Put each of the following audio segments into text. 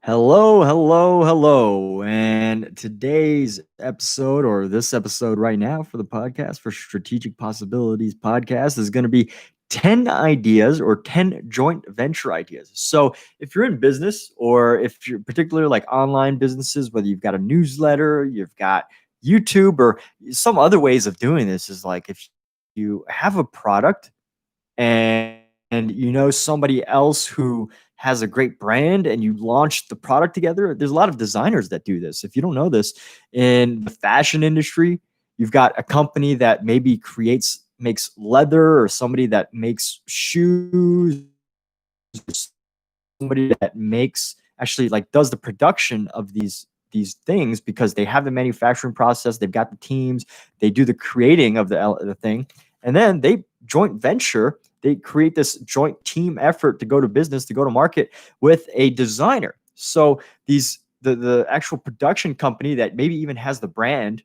Hello, hello, hello. And today's episode, or this episode right now for the podcast, for Strategic Possibilities podcast, is going to be 10 ideas or 10 joint venture ideas. So, if you're in business, or if you're particularly like online businesses, whether you've got a newsletter, you've got YouTube, or some other ways of doing this, is like if you have a product and you know somebody else who has a great brand and you launch the product together. There's a lot of designers that do this. If you don't know this, in the fashion industry, you've got a company that maybe makes leather, or somebody that makes shoes, somebody that makes actually like does the production of these things, because they have the manufacturing process, they've got the teams, they do the creating of the thing, and then they joint venture. They create this joint team effort to go to business, to go to market with a designer. So the actual production company that maybe even has the brand,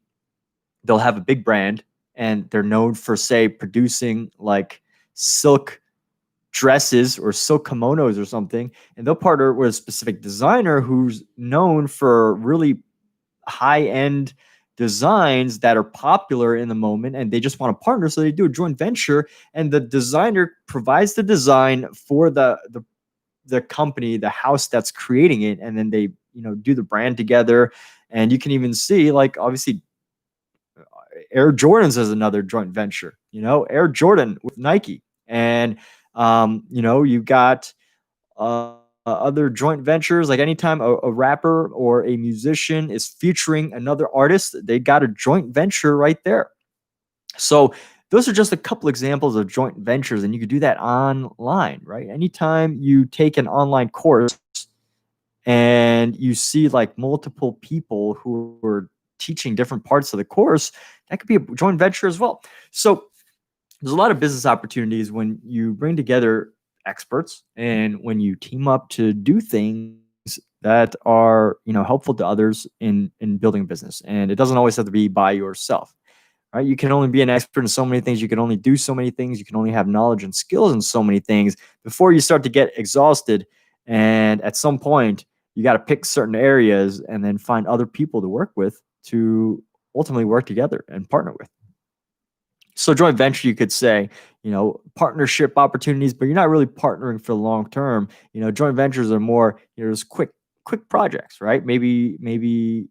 they'll have a big brand, and they're known for, say, producing like silk dresses or silk kimonos or something, and they'll partner with a specific designer who's known for really high end designs that are popular in the moment, and they just want to partner, so they do a joint venture, and the designer provides the design for the company, the house that's creating it, and then they do the brand together. And you can even see, like, obviously Air Jordans is another joint venture, Air Jordan with Nike. And you've got other joint ventures. Like anytime a rapper or a musician is featuring another artist, they got a joint venture right there. So those are just a couple examples of joint ventures, and you could do that online, right? Anytime you take an online course and you see like multiple people who are teaching different parts of the course, that could be a joint venture as well. So there's a lot of business opportunities when you bring together experts and when you team up to do things that are helpful to others in building a business. And it doesn't always have to be by yourself, right? You can only be an expert in so many things. You can only do so many things. You can only have knowledge and skills in so many things before you start to get exhausted. And at some point, you got to pick certain areas and then find other people to work with, to ultimately work together and partner with. So joint venture, you could say, partnership opportunities, but you're not really partnering for the long term. Joint ventures are more, just quick projects, right? Maybe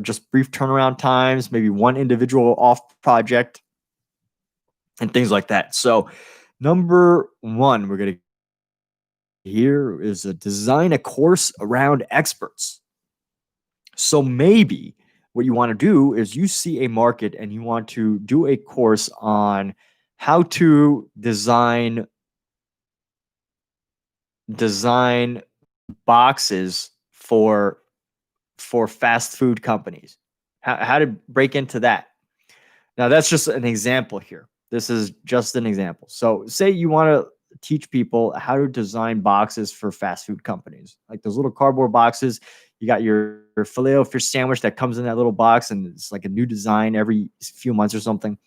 just brief turnaround times, maybe one individual off project, and things like that. So number one, we're gonna here is a design a course around experts. So maybe what you want to do is you see a market and you want to do a course on how to design boxes for fast food companies. How to break into that. Now that's just an example here. This is just an example. So say you want to teach people how to design boxes for fast food companies, like those little cardboard boxes. You got your filet o fish sandwich that comes in that little box, and it's like a new design every few months or something.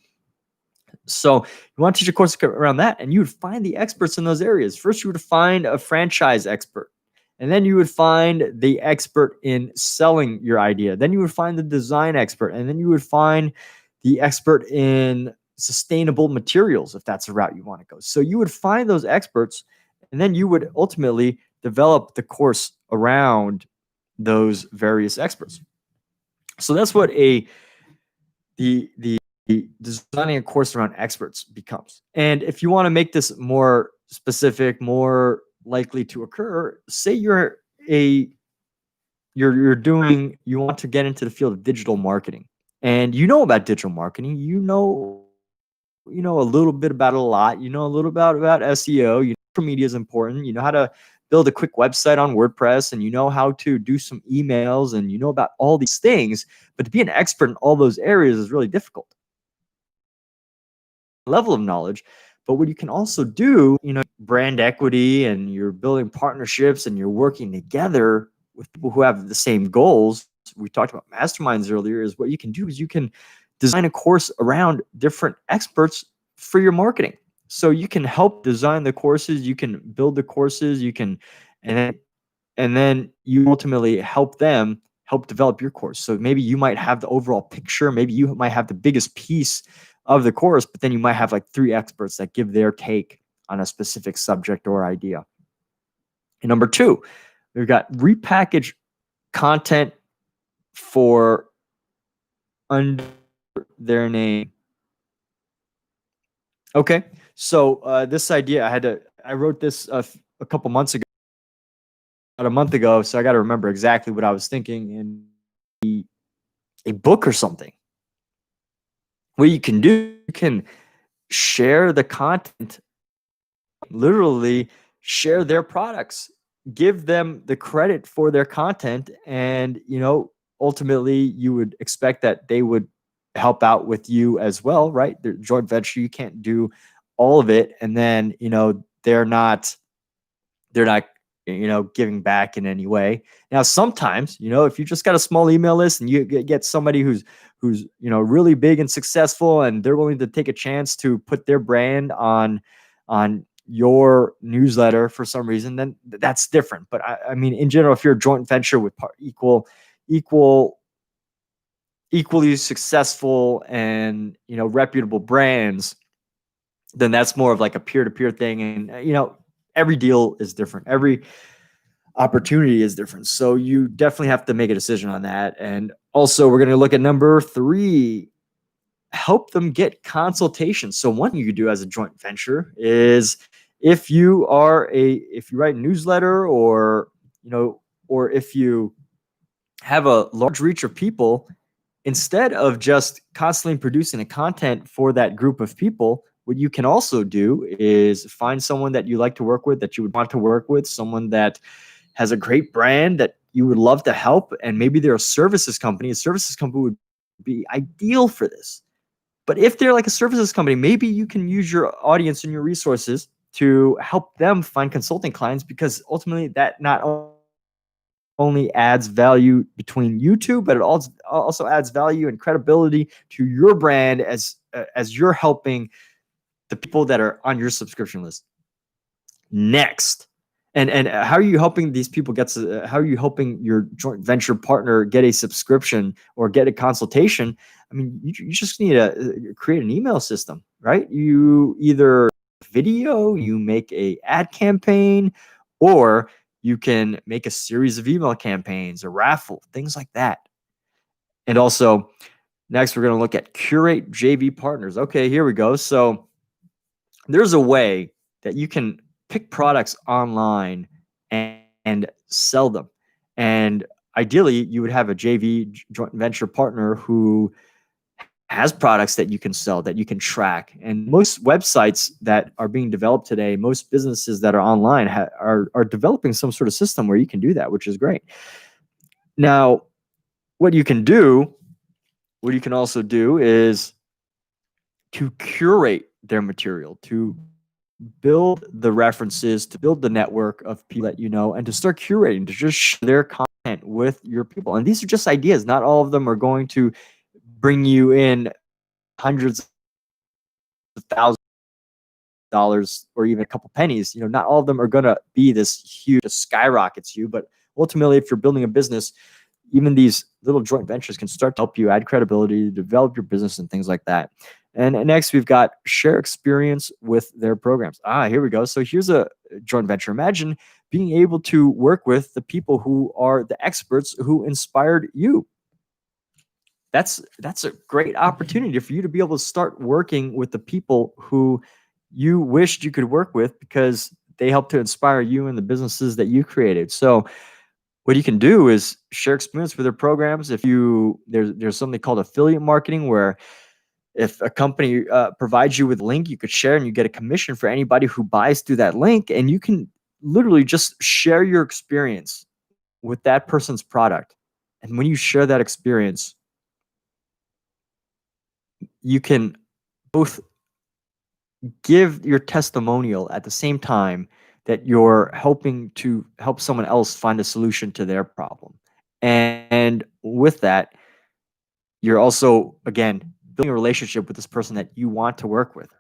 So you want to teach a course around that, and you would find the experts in those areas. First, you would find a franchise expert, and then you would find the expert in selling your idea. Then you would find the design expert, and then you would find the expert in sustainable materials, if that's the route you want to go. So you would find those experts, and then you would ultimately develop the course around those various experts. So that's what the designing a course around experts becomes. And if you want to make this more specific, more likely to occur, say you're you want to get into the field of digital marketing, and you know about digital marketing, a little bit about it, a lot, a little about SEO, social media is important, how to build a quick website on WordPress, and how to do some emails, and about all these things. But to be an expert in all those areas is really difficult level of knowledge. But what you can also do, brand equity, and you're building partnerships, and you're working together with people who have the same goals. We talked about masterminds earlier. Is what you can do is you can design a course around different experts for your marketing. So you can help design the courses, you can build the courses, you can, and and then you ultimately help them help develop your course. So maybe you might have the overall picture, maybe you might have the biggest piece of the course, but then you might have like 3 experts that give their take on a specific subject or idea. And number 2, we've got repackage content for under their name. Okay, so this idea I wrote this a couple months ago, about a month ago, so I got to remember exactly what I was thinking. And a book or something. What you can do, you can share the content, literally share their products, give them the credit for their content, and ultimately you would expect that they would help out with you as well, right? The joint venture, you can't do all of it, and then they're not giving back in any way. Now sometimes, if you just got a small email list and you get somebody who's really big and successful, and they're willing to take a chance to put their brand on your newsletter for some reason, then that's different. But I mean, in general, if you're a joint venture with equally successful and reputable brands, then that's more of like a peer-to-peer thing. And every deal is different, every opportunity is different, so you definitely have to make a decision on that. And also, we're going to look at number 3, help them get consultations. So one thing you could do as a joint venture is, if you write a newsletter, or if you have a large reach of people, instead of just constantly producing the content for that group of people, what you can also do is find someone that you like to work with, that you would want to work with, someone that has a great brand that you would love to help, and maybe they're a services company. A services company would be ideal for this. But if they're like a services company, maybe you can use your audience and your resources to help them find consulting clients, because ultimately that not only adds value between you two, but it also adds value and credibility to your brand as you're helping the people that are on your subscription list. Next, and how are you helping these people how are you helping your joint venture partner get a subscription or get a consultation? I mean, you just need to create an email system, right? You either video, you make a ad campaign, or you can make a series of email campaigns, a raffle, things like that. And also, next, we're going to look at curate JV partners. Okay, here we go. So there's a way that you can pick products online and sell them. And ideally, you would have a JV, joint venture partner, who has products that you can sell, that you can track. And most websites that are being developed today, most businesses that are online are developing some sort of system where you can do that, which is great. Now, what you can also do is to curate their material, to build the references, to build the network of people that and to start curating, to just share their content with your people. And these are just ideas. Not all of them are going to bring you in hundreds of thousands of dollars or even a couple pennies. Not all of them are going to be this huge, skyrockets you. But ultimately, if you're building a business, even these little joint ventures can start to help you add credibility, develop your business, and things like that. And next, we've got share experience with their programs. Here we go. So here's a joint venture. Imagine being able to work with the people who are the experts who inspired you. That's a great opportunity for you to be able to start working with the people who you wished you could work with, because they helped to inspire you in the businesses that you created. So what you can do is share experience with their programs. There's something called affiliate marketing, where if a company provides you with a link, you could share, and you get a commission for anybody who buys through that link. And you can literally just share your experience with that person's product. And when you share that experience, you can both give your testimonial at the same time that you're helping to help someone else find a solution to their problem. And with that, you're also, again, building a relationship with this person that you want to work with.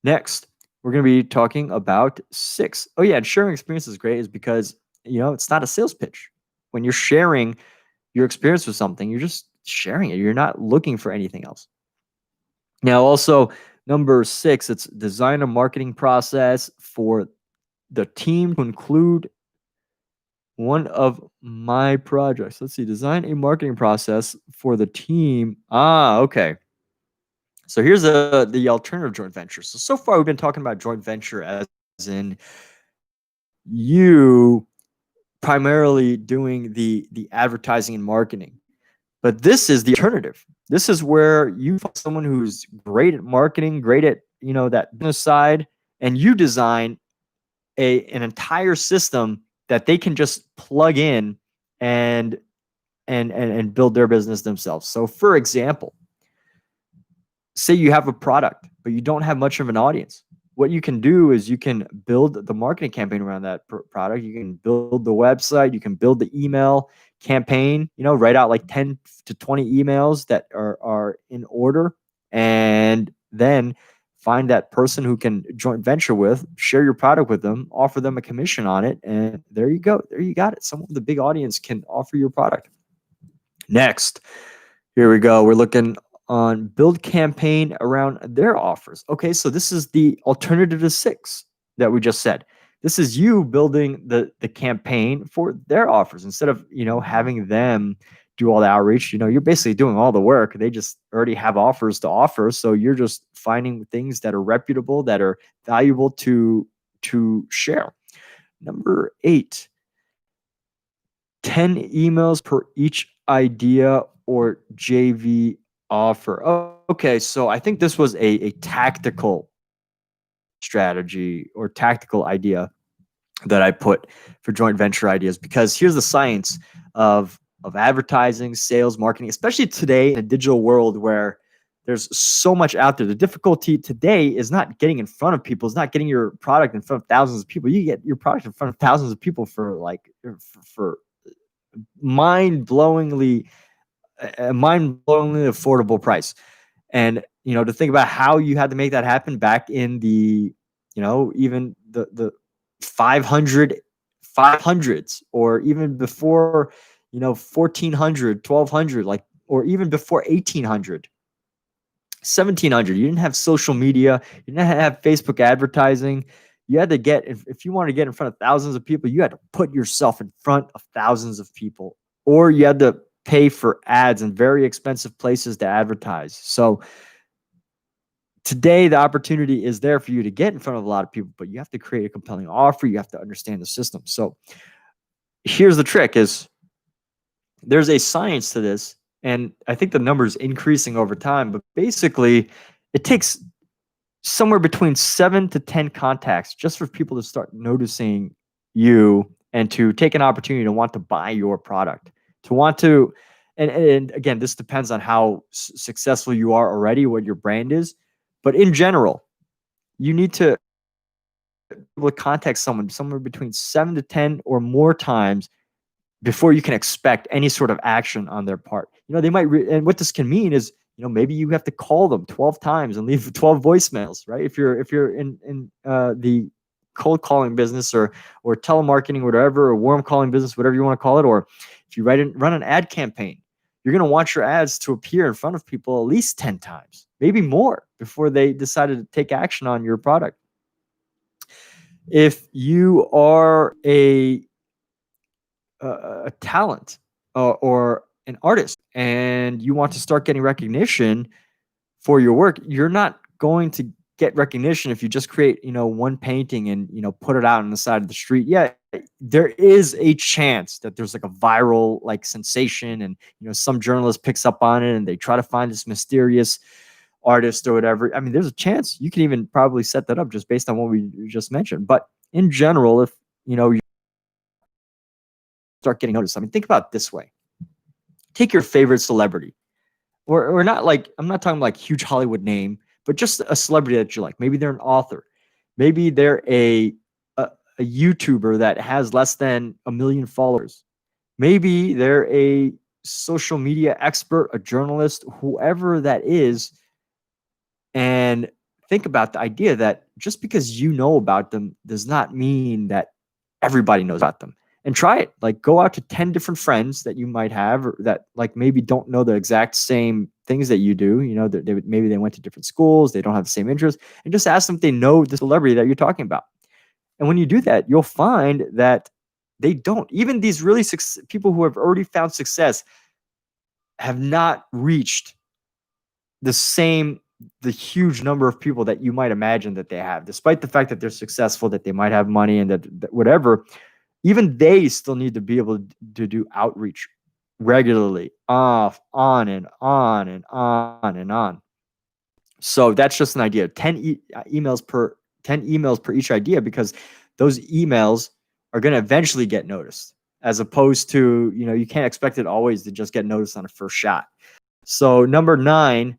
Next, we're going to be talking about 6. Oh yeah, and sharing experience is great, is because It's not a sales pitch. When you're sharing your experience with something, you're just sharing it. You're not looking for anything else. Now, also, number 6, it's design a marketing process for the team to include one of my projects. Let's see, design a marketing process for the team. Okay. So here's the alternative joint venture. So far we've been talking about joint venture as in you primarily doing the advertising and marketing. But this is the alternative. This is where you find someone who's great at marketing, great at, that business side, and you design an entire system that they can just plug in and and build their business themselves. So for example, say you have a product, but you don't have much of an audience. What you can do is you can build the marketing campaign around that product. You can build the website. You can build the email campaign, write out like 10 to 20 emails that are in order, and then find that person who can joint venture with, share your product with them, offer them a commission on it. And there you go. There you got it. Someone with a big audience can offer your product. Next, here we go. We're looking on build campaign around their offers. Okay, so this is the alternative to 6 that we just said. This is you building the campaign for their offers instead of, having them do all the outreach. You're basically doing all the work. They just already have offers to offer. So you're just finding things that are reputable, that are valuable to share. Number 8, 10 emails per each idea or JV offer. Okay, so I think this was a tactical strategy or tactical idea that I put for joint venture ideas, because here's the science of advertising, sales, marketing, especially today in a digital world where there's so much out there. The difficulty today is not getting in front of people, it's not getting your product in front of thousands of people. You get your product in front of thousands of people for mind-blowingly affordable price. And to think about how you had to make that happen back in the even the 500s, or even before 1400, 1200, like, or even before 1800, 1700. You didn't have social media, you didn't have Facebook advertising. You had to get, if you wanted to get in front of thousands of people, you had to put yourself in front of thousands of people, or you had to pay for ads in very expensive places to advertise. So today the opportunity is there for you to get in front of a lot of people, but you have to create a compelling offer. You have to understand the system. So here's the trick: is there's a science to this, and I think the number is increasing over time, but basically it takes somewhere between 7 to 10 contacts just for people to start noticing you and to take an opportunity to want to buy your product, to want to, and again, this depends on how successful you are already, what your brand is. But in general, you need to be able to contact someone somewhere between 7 to 10 or more times before you can expect any sort of action on their part. They might, and what this can mean is, maybe you have to call them 12 times and leave 12 voicemails, right? If you're in the cold calling business or telemarketing, whatever, or warm calling business, whatever you want to call it, or if you run an ad campaign, you're going to want your ads to appear in front of people at least 10 times, maybe more, before they decided to take action on your product. If you are a talent or an artist and you want to start getting recognition for your work, you're not going to get recognition if you just create, one painting and, put it out on the side of the street. Yeah, there is a chance that there's like a viral like sensation, and, some journalist picks up on it and they try to find this mysterious artist or whatever. I mean, there's a chance you can even probably set that up just based on what we just mentioned. But in general, if, you start getting noticed, I mean, think about it this way. Take your favorite celebrity, or not, like, I'm not talking like huge Hollywood name, but just a celebrity that you like. Maybe they're an author. Maybe they're a YouTuber that has less than 1 million followers. Maybe they're a social media expert, a journalist, whoever that is. And think about the idea that just because you know about them does not mean that everybody knows about them. and try it. Like go out to 10 different friends that you might have, or that like maybe don't know the exact same things that you do. You know, maybe they went to different schools, they don't have the same interests, and just ask them if they know the celebrity that you're talking about. And when you do that, you'll find that they don't. Even these really people who have already found success have not reached the same the huge number of people that you might imagine that they have, despite the fact that they're successful, that they might have money, and that whatever. Even they still need to be able to do outreach regularly, off, on, and on, and on, and on. So that's just an idea. 10 emails per each idea, because those emails are going to eventually get noticed, as opposed to, you can't expect it always to just get noticed on a first shot. So number 9,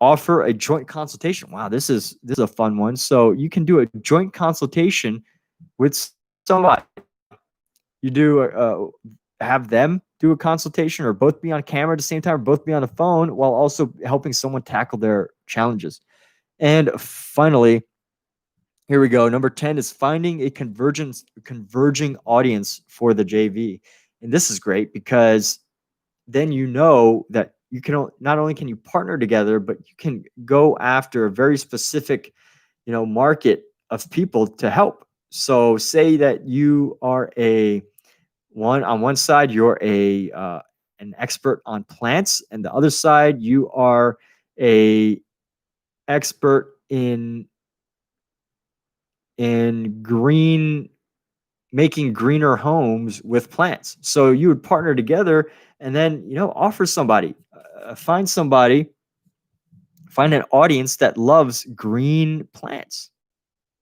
offer a joint consultation. Wow, this is a fun one. So you can do a joint consultation with somebody. You do have them do a consultation, or both be on camera at the same time, or both be on the phone, while also helping someone tackle their challenges. And finally, here we go. Number 10 is finding a converging audience for the JV. And this is great, because then you know that you can not only can you partner together, but you can go after a very specific, market of people to help. So say that you are on one side, you're an expert on plants, and the other side, you are a expert in making greener homes with plants. So you would partner together, and then offer somebody, find an audience that loves green plants,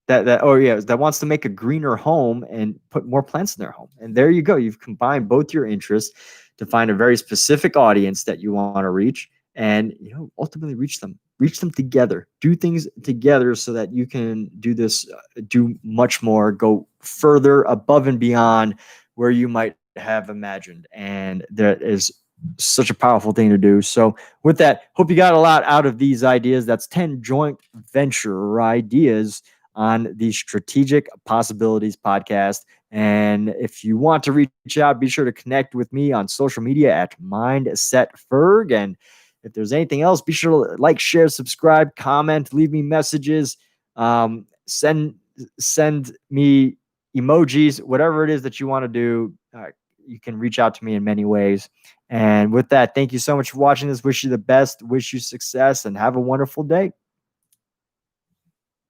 that wants to make a greener home and put more plants in their home. And there you go. You've combined both your interests to find a very specific audience that you want to reach, and ultimately reach them together. Do things together so that you can do much more, go further above and beyond where you might have imagined. And that is such a powerful thing to do. So with that, hope you got a lot out of these ideas. That's 10 joint venture ideas on the Strategic Possibilities podcast. And if you want to reach out, be sure to connect with me on social media at MindsetFerg. And if there's anything else, be sure to like, share, subscribe, comment, leave me messages, send me emojis, whatever it is that you want to do. You can reach out to me in many ways. And with that, thank you so much for watching this. Wish you the best, wish you success, and have a wonderful day.